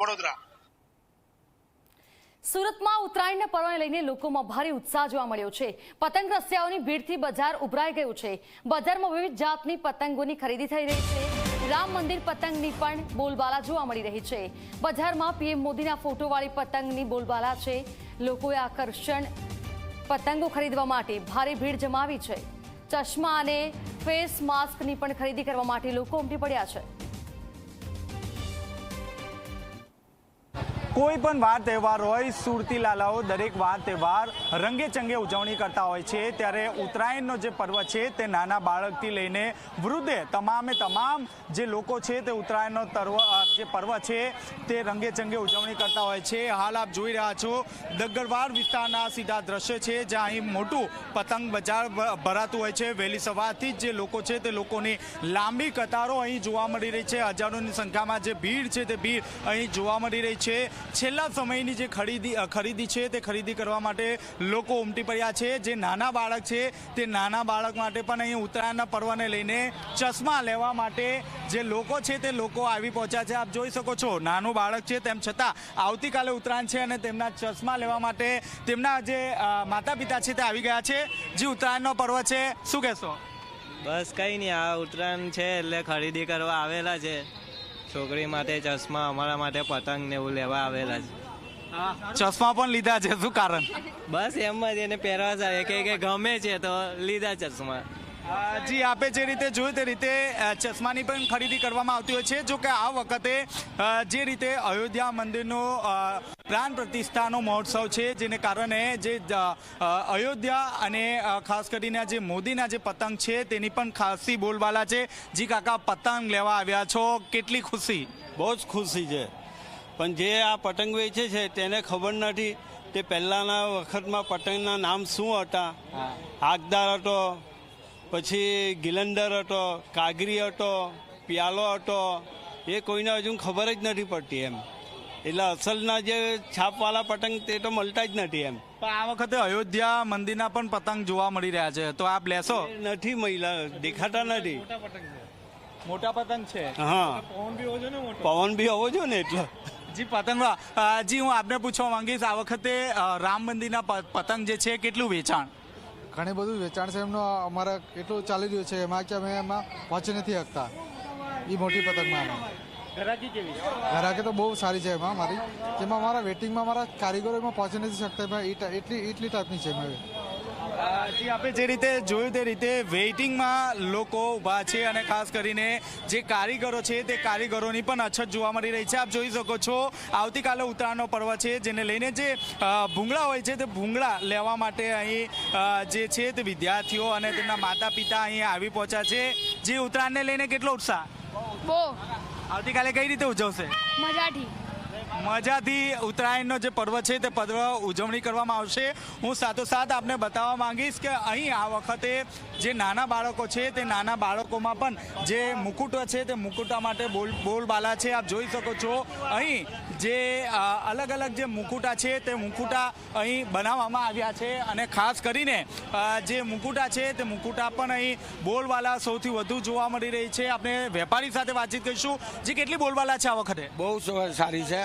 વડોદરા। સુરતમાં ઉત્તરાયણના પર્વને લઈને લોકોમાં ભારે ઉત્સાહ જોવા મળ્યો છે। પતંગ રસિયાઓની ભીડથી બજાર ઉભરાઈ ગયું છે। બજારમાં વિવિધ જાતની પતંગોની ખરીદી થઈ રહી છે। રામ મંદિર પતંગની પણ બોલબાલા જોવા મળી રહી છે। બજારમાં પીએમ મોદીના ફોટોવાળી પતંગની બોલબાલા છે। લોકોએ આકર્ષણ પતંગો ખરીદવા માટે ભારે ભીડ જમાવી છે। ચશ્મા અને ફેસ માસ્કની પણ ખરીદી કરવા માટે લોકો ઉમટી પડ્યા છે। કોઈ પણ વાર તહેવાર હોય, સુરતી લાલાઓ દરેક વાર તહેવાર રંગે ચંગે ઉજવણી કરતા હોય છે। ત્યારે ઉત્તરાયણનો જે પર્વ છે તે નાના બાળકથી લઈને વૃદ્ધે તમામ જે લોકો છે તે ઉત્તરાયણનો જે પર્વ છે તે રંગે ચંગે ઉજવણી કરતા હોય છે। હાલ આપ જોઈ રહ્યા છો દગ્ગરવાડ વિસ્તારના સીધા દ્રશ્ય છે, જ્યાં અહીં મોટું પતંગ બજાર ભરાતું હોય છે। વહેલી સવારથી જ જે લોકો છે તે લોકોની લાંબી કતારો અહીં જોવા મળી રહી છે। હજારોની સંખ્યામાં જે ભીડ છે તે ભીડ અહીં જોવા મળી રહી છે। છેલ્લા સમયની જે ખરીદી છે તે ખરીદી કરવા માટે લોકો ઉમટી પડ્યા છે। જે નાના બાળક છે તે નાના બાળક માટે પણ અહીં ઉત્તરાયણના પર્વને લઈને ચશ્મા લેવા માટે જે લોકો છે તે લોકો આવી પહોંચ્યા છે। આપ જોઈ શકો છો નાનું બાળક છે, તેમ છતાં આવતીકાલે ઉત્તરાયણ છે અને તેમના ચશ્મા લેવા માટે તેમના જે માતા પિતા છે તે આવી ગયા છે। જે ઉત્તરાયણનો પર્વ છે, શું કહેશો? બસ કંઈ નહીં, આ ઉત્તરાયણ છે એટલે ખરીદી કરવા આવેલા છે। છોકરી માટે ચશ્મા, અમારા માટે પતંગ ને એવું લેવા આવેલા છે। ચશ્મા પણ લીધા છે, શું કારણ? બસ એમ જ એને પહેરવા જાય કે ગમે છે તો લીધા ચશ્મા। જી, આપે જે રીતે જોયું તે રીતે ચશ્માની પણ ખરીદી કરવામાં આવતી હોય છે। જો કે આ વખતે જે રીતે અયોધ્યા મંદિરનો પ્રાણ પ્રતિષ્ઠાનો મહોત્સવ છે, જેને કારણે જે અયોધ્યા અને ખાસ કરીને જે મોદીના જે પતંગ છે તેની પણ ખાસી બોલબાલા છે। જી કાકા, પતંગ લેવા આવ્યા છો, કેટલી ખુશી? બહુ જ ખુશી છે, પણ જે આ પતંગ વેચે છે તેને ખબર નથી તે પહેલાંના વખતમાં પતંગના નામ શું હતા। આગદાર હતો, પછી ગિલંદર હતો, કાગરી હતો, પિયાલો હતો, એ કોઈને હજુ ખબર જ નથી પડતી એમ। એટલે અસલના જે છાપવાળા પતંગ તે તો મળતા જ નથી એમ। પણ આ વખતે અયોધ્યા મંદિરના પણ પતંગ જોવા મળી રહ્યા છે, તો આપ લેશો? નથી મળ્યા, દેખાતા નથી। મોટા પતંગ છે? હા, પવન બી હોવો જોઈએ ને એટલે। જી પતંગ, જી હું આપને પૂછવા માંગીશ, આ વખતે રામ મંદિરના પતંગ જે છે કેટલું વેચાણ? ઘણી બધું વેચાણ છે એમનો, અમારે એટલું ચાલી રહ્યું છે એમાં કે અમે એમાં પહોંચી નથી શકતા એ મોટી પતંગમાં। ઘરાકી તો બહુ સારી છે એમાં મારી, જેમાં અમારા વેટિંગમાં મારા કારીગરો એમાં પહોંચી નથી શકતા એમાં, એટલી ટાઈપની છે એમાં। જી, આપણે જે રીતે જોયું તે રીતે વેઇટિંગમાં લોકો ઊભા છે અને ખાસ કરીને જે કારીગરો છે તે કારીગરોની પણ અછત જોવા મળી રહી છે। આપ જોઈ શકો છો આવતીકાલે ઉત્તરાયણનો પર્વ છે, જેને લઈને જે ભૂંગળા હોય છે તે ભૂંગળા લેવા માટે અહીં જે છે તે વિદ્યાર્થીઓ અને તેમના માતા પિતા અહીં આવી પહોંચ્યા છે। જે ઉત્તરાયણને લઈને કેટલો ઉત્સાહ? બહુ। આવતીકાલે કઈ રીતે ઉજવશે? મજાથી ઉત્તરાયણનો જે પર્વ છે તે પર્વ ઉજવણી કરવામાં આવશે। હું સાથોસાથ આપને બતાવવા માંગીશ કે અહીં આ વખતે જે નાના બાળકો છે તે નાના બાળકોમાં પણ જે મુકુટો છે તે મુકુટા માટે બોલબાલા છે। આપ જોઈ શકો છો અહીં જે અલગ અલગ જે મુકુટા છે તે મુકુટા અહીં બનાવવામાં આવ્યા છે અને ખાસ કરીને જે મુકુટા છે તે મુકુટા પણ અહીં બોલબાલા સૌથી વધુ જોવા મળી રહી છે। આપણે વેપારી સાથે વાતચીત કરીશું। જે કેટલી બોલબાલા છે આ વખતે? બહુ સારી છે,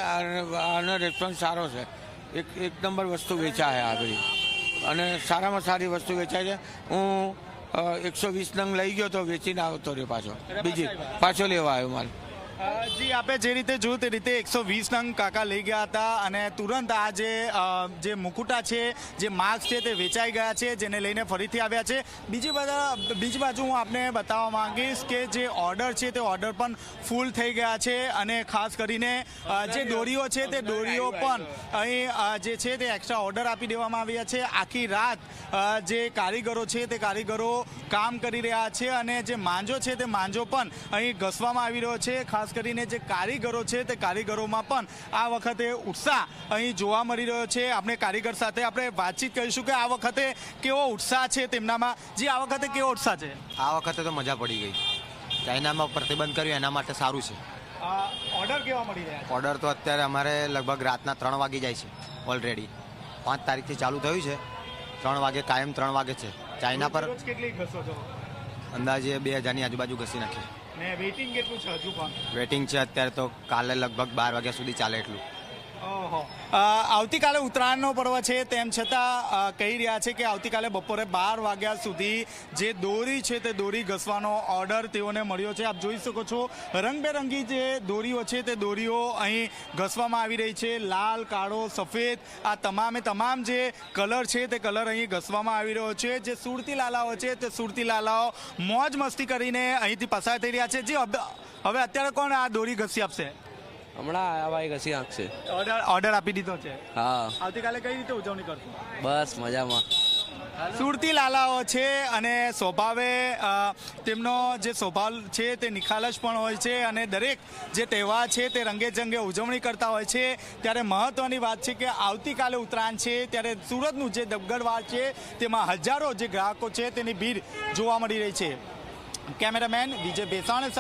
આનો રિસ્પોન્સ સારો છે। એક નંબર વસ્તુ વેચાય આ બધી, અને સારામાં સારી વસ્તુ વેચાય છે। હું 120 નંગ લઈ ગયો તો વેચીને આવતો રહ્યો, પાછો લેવા આવ્યો માલ। જી, આપે જે રીતે જોયું તે રીતે 120 નંગ કાકા લઈ ગયા હતા અને તુરંત આ જે મુકુટા છે, જે માસ્ક છે તે વેચાઈ ગયા છે, જેને લઈને ફરીથી આવ્યા છે। બીજી બાજુ હું આપને બતાવવા માંગીશ કે જે ઓર્ડર છે તે ઓર્ડર પણ ફૂલ થઈ ગયા છે અને ખાસ કરીને જે દોરીઓ છે તે દોરીઓ પણ અહીં જે છે તે એક્સ્ટ્રા ઓર્ડર આપી દેવામાં આવ્યા છે। આખી રાત જે કારીગરો છે તે કારીગરો કામ કરી રહ્યા છે અને જે માંજો છે તે માંજો પણ અહીં ઘસવામાં આવી રહ્યો છે। ખાસ કરીને જે કારીગરો છે તે કારીગરોમાં પણ આ વખતે ઉત્સાહ અહીં જોવા મળી રહ્યો છે। આપણે કારીગર સાથે આપણે વાતચીત કરીશું કે આ વખતે કેવો ઉત્સાહ છે તેમનામાં। જી, આ વખતે કેવો ઉત્સાહ છે? આ વખતે તો મજા પડી ગઈ। ચાઇનામાં પ્રતિબંધ કર્યું એના માટે સારું છે। ઓર્ડર કેવા મળી રહ્યા છે? ઓર્ડર તો અત્યારે અમારે લગભગ રાતના 3 વાગી જાય છે ઓલરેડી। 5 તારીખથી ચાલુ થયું છે, 3 વાગે કાયમ 3 વાગે છે। ચાઇના પર કેટલી ઘસો છો? અંદાજે 2000ની આજુબાજુ ઘસી નાખી। ને વેઇટિંગ કેટલું છે હજુ પણ? વેટિંગ છે અત્યારે તો કાલે લગભગ 12 વાગ્યા સુધી ચાલે એટલું. ઓહો. આવતીકાલે ઉત્તરાયણનો પર્વ છે તેમ છતાં કહી રહ્યા છે કે આવતીકાલે બપોરે 12 વાગ્યા સુધી જે દોરી છે તે દોરી ઘસવાનો ઓર્ડર તેઓને મળ્યો છે. આપ જોઈ શકો છો રંગબેરંગી જે દોરીઓ છે તે દોરીઓ અહીં ઘસવામાં આવી રહી છે. લાલ, કાળો, સફેદ આ તમામ જે કલર છે તે કલર અહીં ઘસવામાં આવી રહ્યો છે. જે સુરતી લાલાઓ છે તે સુરતી લાલાઓ મોજ મસ્તી કરીને અહીંથી પસાર થઈ રહ્યા છે. જે હવે અત્યારે કોણ આ દોરી ઘસી આપશે? હમણાં આ ભાઈ ઘસી નાખશે. ઓર્ડર આપી દીધો છે. હા, આવતીકાલે કઈ રીતે ઉજવણી કરશો? બસ મજામાં. સુરતી લાલાઓ છે અને સ્વભાવે તેમનો જે સ્વભાવ છે તે નિખાલસ પણ હોય છે અને દરેક જે તહેવાર છે તે રંગે જંગે ઉજવણી કરતા હોય છે. ત્યારે મહત્વની વાત છે કે આવતીકાલે ઉત્તરાયણ છે ત્યારે સુરતનું જે દબગઢ છે તેમાં હજારો જે ગ્રાહકો છે તેની ભીડ જોવા મળી રહી છે. કેમેરામેન વિજય ભેસાણ